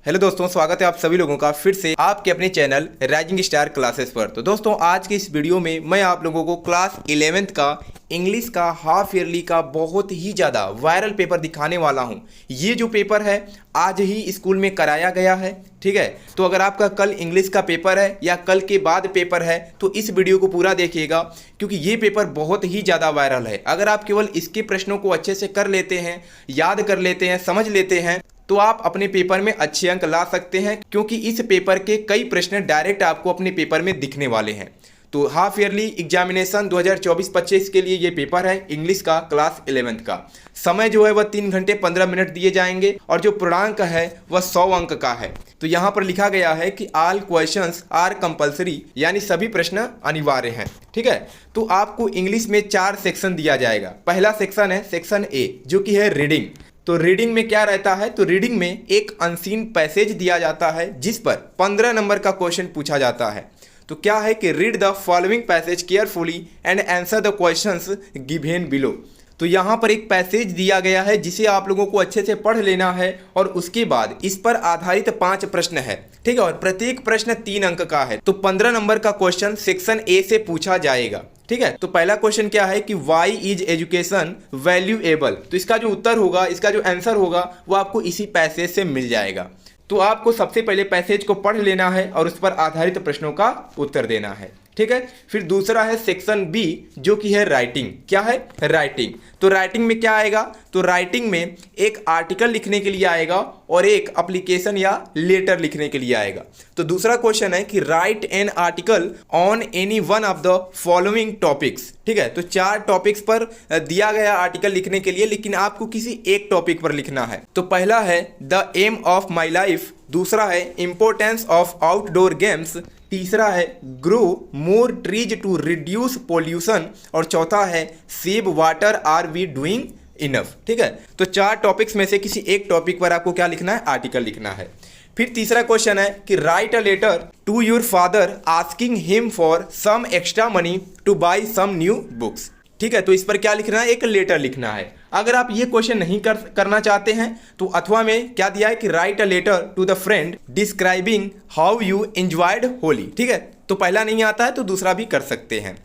Hello दोस्तों, स्वागत है आप सभी लोगों का फिर से आपके अपने चैनल राइजिंग स्टार क्लासेस पर। तो दोस्तों, आज के इस वीडियो में मैं आप लोगों को क्लास 11th का इंग्लिश का हाफ ईयरली का बहुत ही ज़्यादा वायरल पेपर दिखाने वाला हूं। ये जो पेपर है आज ही स्कूल में कराया गया है, ठीक है। तो अगर आपका कल इंग्लिश का पेपर है या कल के बाद पेपर है तो इस वीडियो को पूरा देखिएगा, क्योंकि ये पेपर बहुत ही ज़्यादा वायरल है। अगर आप केवल इसके प्रश्नों को अच्छे से कर लेते हैं, याद कर लेते हैं, समझ लेते हैं, तो आप अपने पेपर में अच्छे अंक ला सकते हैं, क्योंकि इस पेपर के कई प्रश्न डायरेक्ट आपको अपने पेपर में दिखने वाले हैं। तो हाफ ईयरली एग्जामिनेशन 2024-25 के लिए ये पेपर है इंग्लिश का क्लास 11th का। समय जो है वह 3 घंटे 15 मिनट दिए जाएंगे और जो पूर्णांक है वह 100 अंक का है। तो यहाँ पर लिखा गया है कि ऑल क्वेश्चंस आर कंपल्सरी, यानी सभी प्रश्न अनिवार्य हैं, ठीक है। तो आपको इंग्लिश में 4 सेक्शन दिया जाएगा। पहला सेक्शन है सेक्शन ए, जो कि है रीडिंग। तो रीडिंग में क्या रहता है, तो रीडिंग में एक अनसीन पैसेज दिया जाता है जिस पर 15 नंबर का क्वेश्चन पूछा जाता है। तो क्या है कि read the following passage carefully and answer the questions given below. तो यहाँ पर एक पैसेज दिया गया है जिसे आप लोगों को अच्छे से पढ़ लेना है और उसके बाद इस पर आधारित 5 प्रश्न है, ठीक है। और प्रत्येक प्रश्न 3 अंक का है। तो 15 नंबर का क्वेश्चन सेक्शन ए से पूछा जाएगा, ठीक है। तो पहला क्वेश्चन क्या है कि वाई इज एजुकेशन वैल्यूएबल। तो इसका जो उत्तर होगा, इसका जो आंसर होगा वो आपको इसी पैसेज से मिल जाएगा। तो आपको सबसे पहले पैसेज को पढ़ लेना है और उस पर आधारित प्रश्नों का उत्तर देना है, ठीक है। फिर दूसरा है सेक्शन बी, जो कि है राइटिंग। क्या है? राइटिंग। तो राइटिंग में क्या आएगा, तो राइटिंग में एक आर्टिकल लिखने के लिए आएगा और एक एप्लीकेशन या लेटर लिखने के लिए आएगा। तो दूसरा क्वेश्चन है कि right an article on any one of the following topics, ठीक है। तो 4 टॉपिक्स पर दिया गया आर्टिकल लिखने के लिए, लेकिन आपको किसी एक टॉपिक पर लिखना है। तो पहला है the aim of my life, दूसरा है इंपोर्टेंस ऑफ आउटडोर गेम्स, तीसरा है grow more trees to reduce pollution, और चौथा है save water are we doing enough, ठीक है। तो 4 टॉपिक्स में से किसी एक टॉपिक पर आपको क्या लिखना है, आर्टिकल लिखना है। फिर तीसरा क्वेश्चन है कि write a letter to your father asking him for some extra money to buy some new books, ठीक है। तो इस पर क्या लिखना है, एक लेटर लिखना है। अगर आप ये क्वेश्चन नहीं करना चाहते हैं तो अथवा में क्या दिया है कि write a letter to the friend describing how you enjoyed Holi, ठीक है। तो पहला नहीं आता है तो दूसरा भी कर सकते हैं।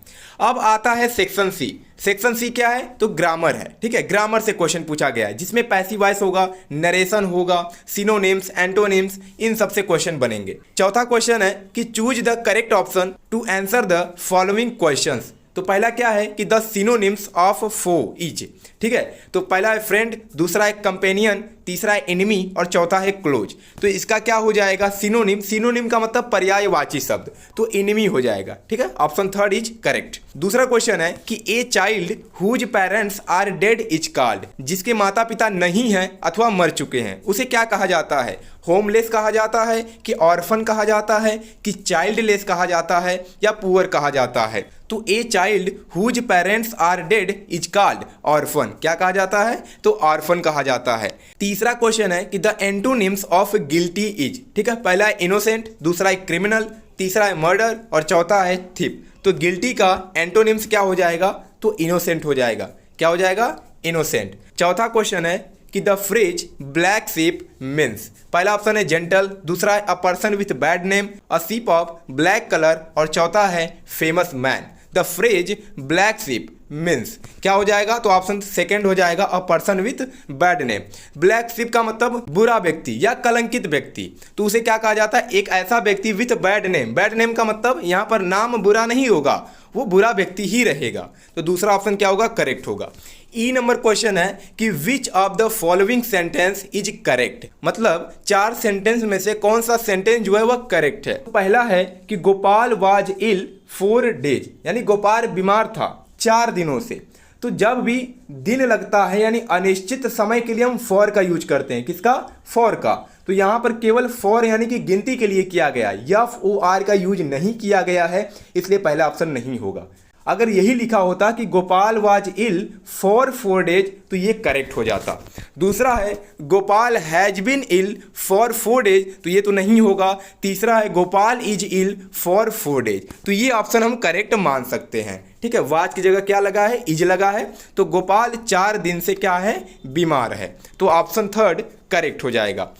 अब आता है सेक्शन सी। सेक्शन सी क्या है, तो ग्रामर है, ठीक है। ग्रामर से क्वेश्चन पूछा गया है जिसमें पैसिव वॉइस होगा, नरेशन होगा, सिनोनिम्स, एंटोनिम्स, इन सब से क्वेश्चन बनेंगे। चौथा क्वेश्चन है कि choose the correct option to answer the following questions. तो पहला क्या है कि the synonyms of foe is, ठीक है। तो पहला है फ्रेंड, दूसरा है कंपेनियन, तीसरा है एनिमी और चौथा है क्लोज। तो इसका क्या हो जाएगा, सिनोनिम। सिनोनिम का मतलब पर्यायवाची शब्द, तो एनिमी हो जाएगा, ठीक है। Option 3 is correct. दूसरा क्वेश्चन है कि a child whose parents are dead is called, जिसके माता पिता नहीं हैं अथवा मर चुके हैं उसे क्या कहा जाता है, होमलेस कहा जाता है कि ऑर्फन कहा जाता है कि चाइल्डलेस कहा जाता है या पुअर कहा जाता है। तो a child whose parents are dead is called orphan, क्या कहा जाता है, तो ऑर्फन कहा जाता है। तीसरा क्वेश्चन है कि the antonyms of guilty is, ठीक है। पहला है इनोसेंट, दूसरा है क्रिमिनल, तीसरा है मर्डर और चौथा है थिप। तो गिल्टी का एंटोनिम्स क्या हो जाएगा, तो इनोसेंट हो जाएगा। क्या हो जाएगा, इनोसेंट। चौथा क्वेश्चन है कि the phrase black sheep means, पहला ऑप्शन है जेंटल, दूसरा है a person with bad name, a sheep of black colour और चौथा है famous man. The phrase black sheep means क्या हो जाएगा, तो ऑप्शन 2 हो जाएगा a person with bad name. Black ship का मतलब बुरा व्यक्ति या कलंकित व्यक्ति, तो उसे क्या कहा जाता है, एक ऐसा व्यक्ति with bad name. Bad name का मतलब यहाँ पर नाम बुरा नहीं होगा, वो बुरा व्यक्ति ही रहेगा। तो दूसरा ऑप्शन क्या होगा, करेक्ट होगा। ई नंबर क्वेश्चन है कि which of the following sentence is correct, मतलब 4 सेंटेंस में से कौन सा सेंटेंस जो है वह करेक्ट है। पहला है कि गोपाल वाज इल 4 डेज, यानी गोपाल बीमार था 4 दिनों से। तो जब भी दिन लगता है यानी अनिश्चित समय के लिए हम फॉर का यूज करते हैं, किसका, फॉर का। तो यहाँ पर केवल फॉर यानी कि गिनती के लिए किया गया, FOR का यूज नहीं किया गया है, इसलिए पहला ऑप्शन नहीं होगा। अगर यही लिखा होता कि Gopal was ill for 4 days तो ये करेक्ट हो जाता। दूसरा है Gopal has been ill for 4 days, तो ये तो नहीं होगा। तीसरा है Gopal is ill for 4 days, तो ये ऑप्शन हम करेक्ट मान सकते हैं, ठीक है। वाज की जगह क्या लगा है, इज लगा है। तो गोपाल 4 दिन से क्या है, बीमार है, तो ऑप्शन 3 करेक्ट हो जाएगा।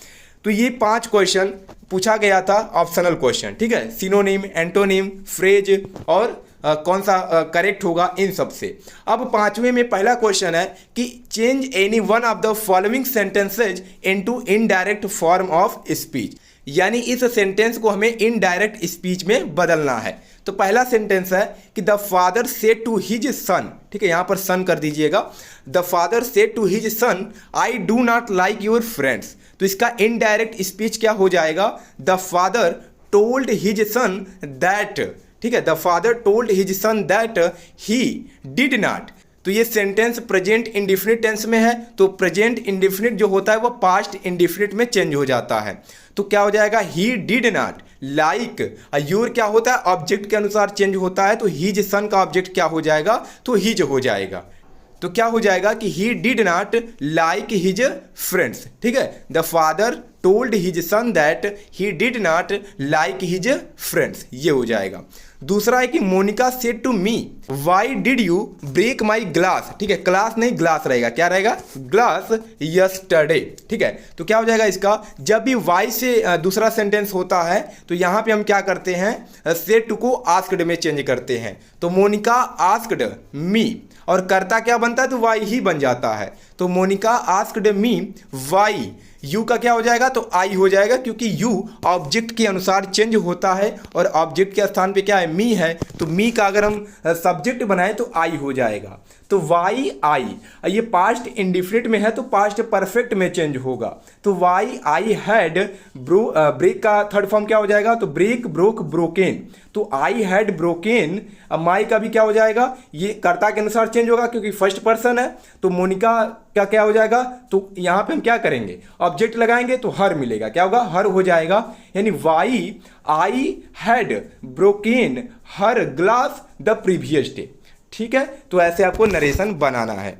तो ये 5 क्वेश्चन पूछा गया था, ऑप्शनल क्वेश्चन, ठीक है। सिनोनिम, एंटोनिम, फ्रेज और कौन सा करेक्ट होगा इन सब से। अब 5वें में पहला क्वेश्चन है कि change any one of the following sentences into indirect form of speech, यानी इस सेंटेंस को हमें इनडायरेक्ट स्पीच में बदलना है। तो पहला सेंटेंस है कि the father said to his son, ठीक है, यहां पर सन कर दीजिएगा। The father said to his son I do not like your friends, तो इसका इनडायरेक्ट स्पीच क्या हो जाएगा, the father told his son that, ठीक है, the father told his son that he did not. तो ये सेंटेंस प्रेजेंट इंडिफिनिट टेंस में है, तो प्रेजेंट इंडिफिनिट जो होता है वो पास्ट इंडिफिनिट में चेंज हो जाता है। तो क्या हो जाएगा, ही डिड नॉट लाइक, योर क्या होता है ऑब्जेक्ट के अनुसार चेंज होता है, तो हिज सन का ऑब्जेक्ट क्या हो जाएगा, तो हिज हो जाएगा। तो क्या हो जाएगा कि he did not like his friends, ठीक है, the father told his son that he did not like his friends, ये हो जाएगा। दूसरा है कि Monica said to me why did you break my glass, ठीक है, क्लास नहीं ग्लास रहेगा, क्या रहेगा, ग्लास यस्टरडे, ठीक है। तो क्या हो जाएगा इसका, जब भी वाई से दूसरा सेंटेंस होता है तो यहाँ पे हम क्या करते हैं, सेड टू को आस्क्ड में चेंज करते हैं। तो मोनिका आस्क्ड मी, और करता क्या बनता है, तो वाई ही बन जाता है। तो Monica asked me why, you का क्या हो जाएगा, तो आई हो जाएगा, क्योंकि यू ऑब्जेक्ट के अनुसार चेंज होता है और ऑब्जेक्ट के स्थान पे क्या है, मी है, तो मी का अगर हम सब्जेक्ट बनाएं तो आई हो जाएगा। तो वाई आई, ये पास्ट इंडिफिनिट में है तो पास्ट परफेक्ट में चेंज होगा। तो वाई आई हैड ब्रेक का थर्ड फॉर्म क्या हो जाएगा, तो ब्रेक, ब्रोक, ब्रोकेन। तो आई हैड ब्रोकेन, माई का भी क्या हो जाएगा, ये कर्ता के अनुसार चेंज होगा क्योंकि फर्स्ट पर्सन है। तो मोनिका का क्या हो जाएगा, तो यहाँ पे हम क्या करेंगे, ऑब्जेक्ट लगाएंगे तो हर मिलेगा, क्या होगा, हर हो जाएगा। यानी why I had broken her glass the previous day, ठीक है। तो ऐसे आपको नरेशन बनाना है।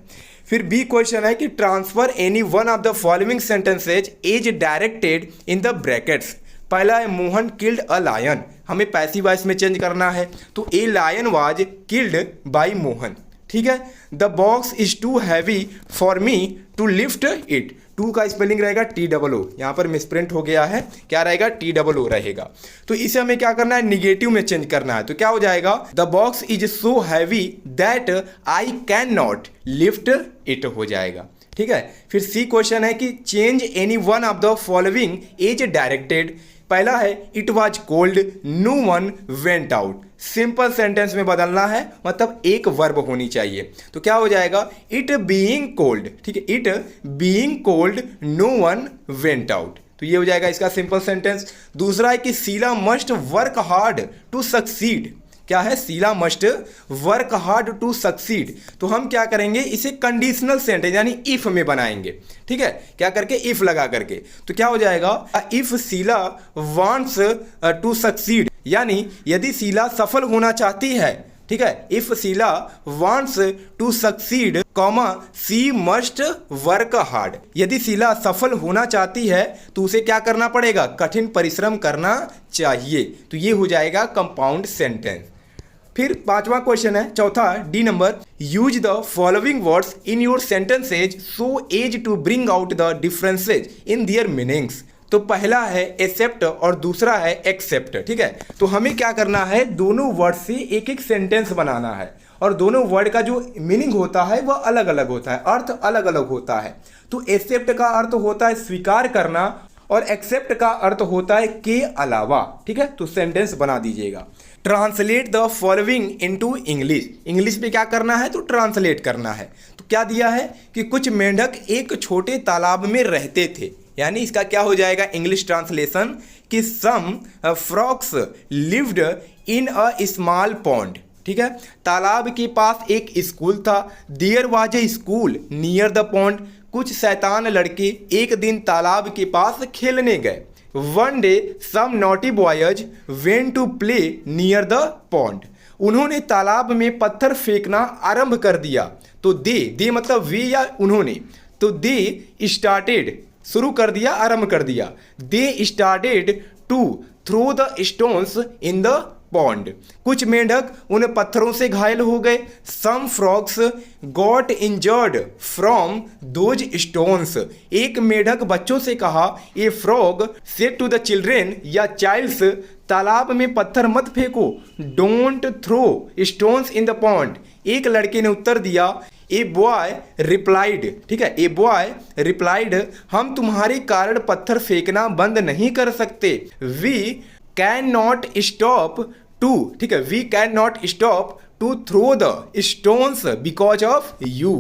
फिर बी क्वेश्चन है कि transfer any one of the following sentences is directed in the brackets. पहला है मोहन किल्ड अ लायन, हमें पैसिव वॉइस में चेंज करना है, तो a lion was killed by Mohan, ठीक है। The box is too heavy for me to lift it, too का स्पेलिंग रहेगा TOO, यहाँ पर मिसप्रिंट हो गया है, क्या रहेगा, TOO रहेगा। तो इसे हमें क्या करना है, निगेटिव में चेंज करना है। तो क्या हो जाएगा, the box is so heavy that I can not lift it हो जाएगा, ठीक है। फिर सी क्वेश्चन है कि change any one of the following is directed. पहला है it was cold no one went out, simple sentence में बदलना है, मतलब एक वर्ब होनी चाहिए। तो क्या हो जाएगा, इट बीइंग कोल्ड, ठीक है, it being cold no one went out, तो ये हो जाएगा इसका सिंपल सेंटेंस। दूसरा है कि Sheela must work hard to succeed, क्या है, Sheela must work hard to succeed. तो हम क्या करेंगे, इसे कंडीशनल सेंटेंस यानी इफ में बनाएंगे, ठीक है, क्या करके, इफ लगा करके। तो क्या हो जाएगा, if Sheela wants to succeed, यानी यदि शीला सफल होना चाहती है, ठीक है, if Sheela wants to succeed comma she must work hard, यदि शीला सफल होना चाहती है तो उसे क्या करना पड़ेगा, कठिन परिश्रम करना चाहिए। तो ये हो जाएगा कंपाउंड सेंटेंस। फिर पांचवा क्वेश्चन है, चौथा D number, use the following words in your sentences so as to bring out the differences in their meanings. तो पहला है एक्सेप्ट और दूसरा है एक्सेप्ट, ठीक है। तो हमें क्या करना है, दोनों वर्ड से एक एक सेंटेंस बनाना है और दोनों वर्ड का जो मीनिंग होता है वह अलग अलग होता है, अर्थ अलग अलग होता है। तो एक्सेप्ट का अर्थ होता है स्वीकार करना और एक्सेप्ट का अर्थ होता है के अलावा, ठीक है। तो सेंटेंस बना दीजिएगा। Translate the following into English, English में क्या करना है, तो ट्रांसलेट करना है। तो क्या दिया है कि कुछ मेंढक एक छोटे तालाब में रहते थे, यानी इसका क्या हो जाएगा इंग्लिश ट्रांसलेशन कि some frogs lived in a small pond, ठीक है। तालाब के पास एक स्कूल था, there was a school near the pond. कुछ शैतान लड़के एक दिन तालाब के पास खेलने गए। One day some naughty boys went to play near the pond, उन्होंने तालाब में पत्थर फेंकना आरंभ कर दिया। तो दे मतलब वे या उन्होंने, तो दे स्टार्टेड शुरू कर दिया, आरंभ कर दिया। They started to throw the stones in the pond. कुछ मेंढक उन पत्थरों से घायल हो गए। Some frogs got injured from those stones. एक मेंढक बच्चों से कहा, a frog said to the children या चाइल्ड्स, तालाब में पत्थर मत फेंको, don't throw stones in the pond. एक लड़के ने उत्तर दिया, ए बॉय रिप्लाइड, ठीक है, ए बॉय रिप्लाइड, हम तुम्हारे कारण पत्थर फेंकना बंद नहीं कर सकते। We can not stop to, ठीक है, we can not stop to throw the stones because of you.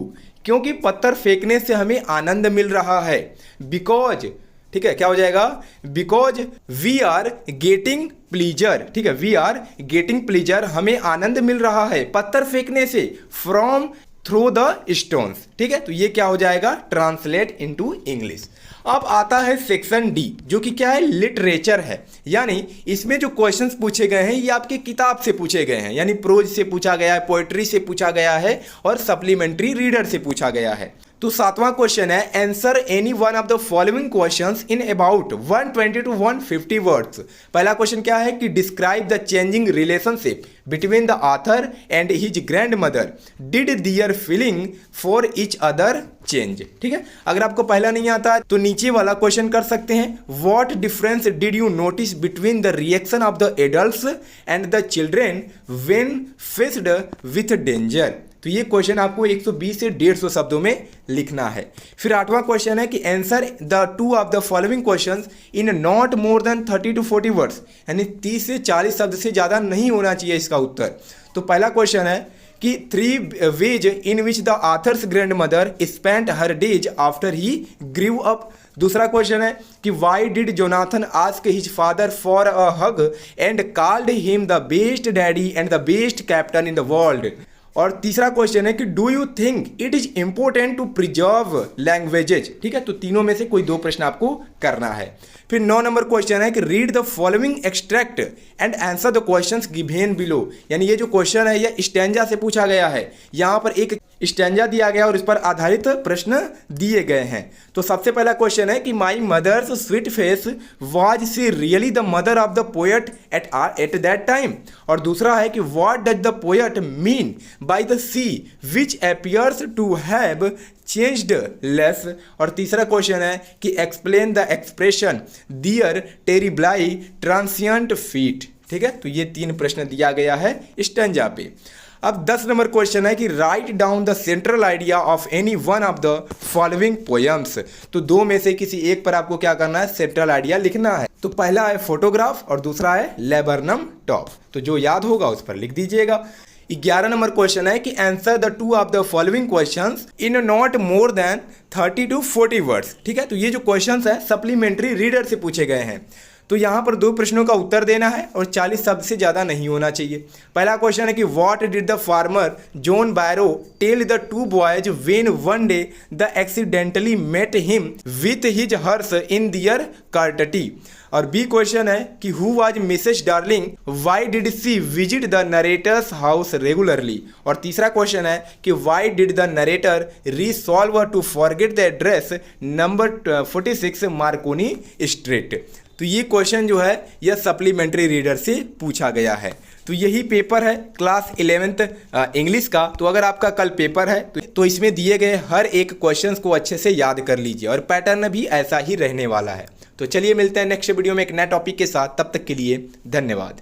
क्योंकि पत्थर फेंकने से हमें आनंद मिल रहा है। बिकॉज, ठीक है, क्या हो जाएगा, because we are getting pleasure, ठीक है, वी आर गेटिंग प्लीजर, हमें आनंद मिल रहा है पत्थर फेंकने से। फ्रॉम थ्रो द स्टोन्स, ठीक है, तो ये क्या हो जाएगा, ट्रांसलेट इनटू इंग्लिश। अब आता है सेक्शन डी, जो कि क्या है, लिटरेचर है। यानी इसमें जो क्वेश्चंस पूछे गए हैं ये आपकी किताब से पूछे गए हैं, यानी प्रोज से पूछा गया है, पोएट्री से पूछा गया है और सप्लीमेंट्री रीडर से पूछा गया है। तो 7वां क्वेश्चन है, answer any one of the following questions in about 120 to 150 words. पहला क्वेश्चन क्या है कि describe the changing relationship between the author and his grandmother, did their feeling for each other change. ठीक है, अगर आपको पहला नहीं आता तो नीचे वाला क्वेश्चन कर सकते हैं, what difference did you notice between the reaction of the adults and the children when faced with danger. तो ये क्वेश्चन आपको 120 से 150 शब्दों में लिखना है। फिर 8वां क्वेश्चन है कि answer the two of the following questions in not more than 30 to 40 words, यानी 30 से 40 शब्द से ज़्यादा नहीं होना चाहिए इसका उत्तर। तो पहला क्वेश्चन है कि 3 ways in which the author's grandmother spent her days after he grew up. दूसरा क्वेश्चन है कि why did Jonathan ask his father for a hug and called him the best daddy and the best captain in the world. और तीसरा question है कि do you think it is important to preserve languages. ठीक है, तो तीनों में से कोई 2 प्रश्न आपको करना है। फिर 9 नंबर क्वेश्चन है कि read the following extract and answer the questions given below. यानी ये जो क्वेश्चन है ये स्टैंजा से पूछा गया है, यहाँ पर एक स्टैंजा दिया गया और इस पर आधारित प्रश्न दिए गए हैं। तो सबसे पहला क्वेश्चन है कि my mother's sweet face was she really the mother of the poet at that time. और दूसरा है कि what does the poet mean by the sea which appears to have changed less. और तीसरा क्वेश्चन है कि explain the expression dear terribly transient feet. ठीक है, तो ये 3 प्रश्न दिया गया है स्टैंजा पे। अब 10 नंबर क्वेश्चन है कि write down the central idea of any one of the following poems. तो 2 में से किसी एक पर आपको क्या करना है, सेंट्रल आइडिया लिखना है। तो पहला है फोटोग्राफ और दूसरा है लेबरनम टॉप। तो जो याद होगा उस पर लिख दीजिएगा। 11 नंबर क्वेश्चन है कि answer the 2 of the following questions in not more than 30 to 40 words. ठीक है, तो ये जो क्वेश्चंस है सप्लीमेंट्री रीडर से पूछे गए हैं। तो यहाँ पर 2 प्रश्नों का उत्तर देना है और 40 शब्द से ज़्यादा नहीं होना चाहिए। पहला क्वेश्चन है कि what did the farmer John Barrow tell the 2 boys when one day they accidentally met him with his horse in their cart. और बी क्वेश्चन है कि who was Mrs Darling why did she visit the narrator's house regularly. और तीसरा question है कि why did the narrator resolve to forget the address number 46 Marconi street. तो ये question जो है यह सप्लीमेंट्री रीडर से पूछा गया है। तो यही पेपर है क्लास 11th इंग्लिश का। तो अगर आपका कल पेपर है तो इसमें दिए गए हर एक क्वेश्चंस को अच्छे से याद कर लीजिए और पैटर्न भी ऐसा ही रहने वाला है। तो चलिए मिलते हैं नेक्स्ट वीडियो में एक नए टॉपिक के साथ, तब तक के लिए धन्यवाद।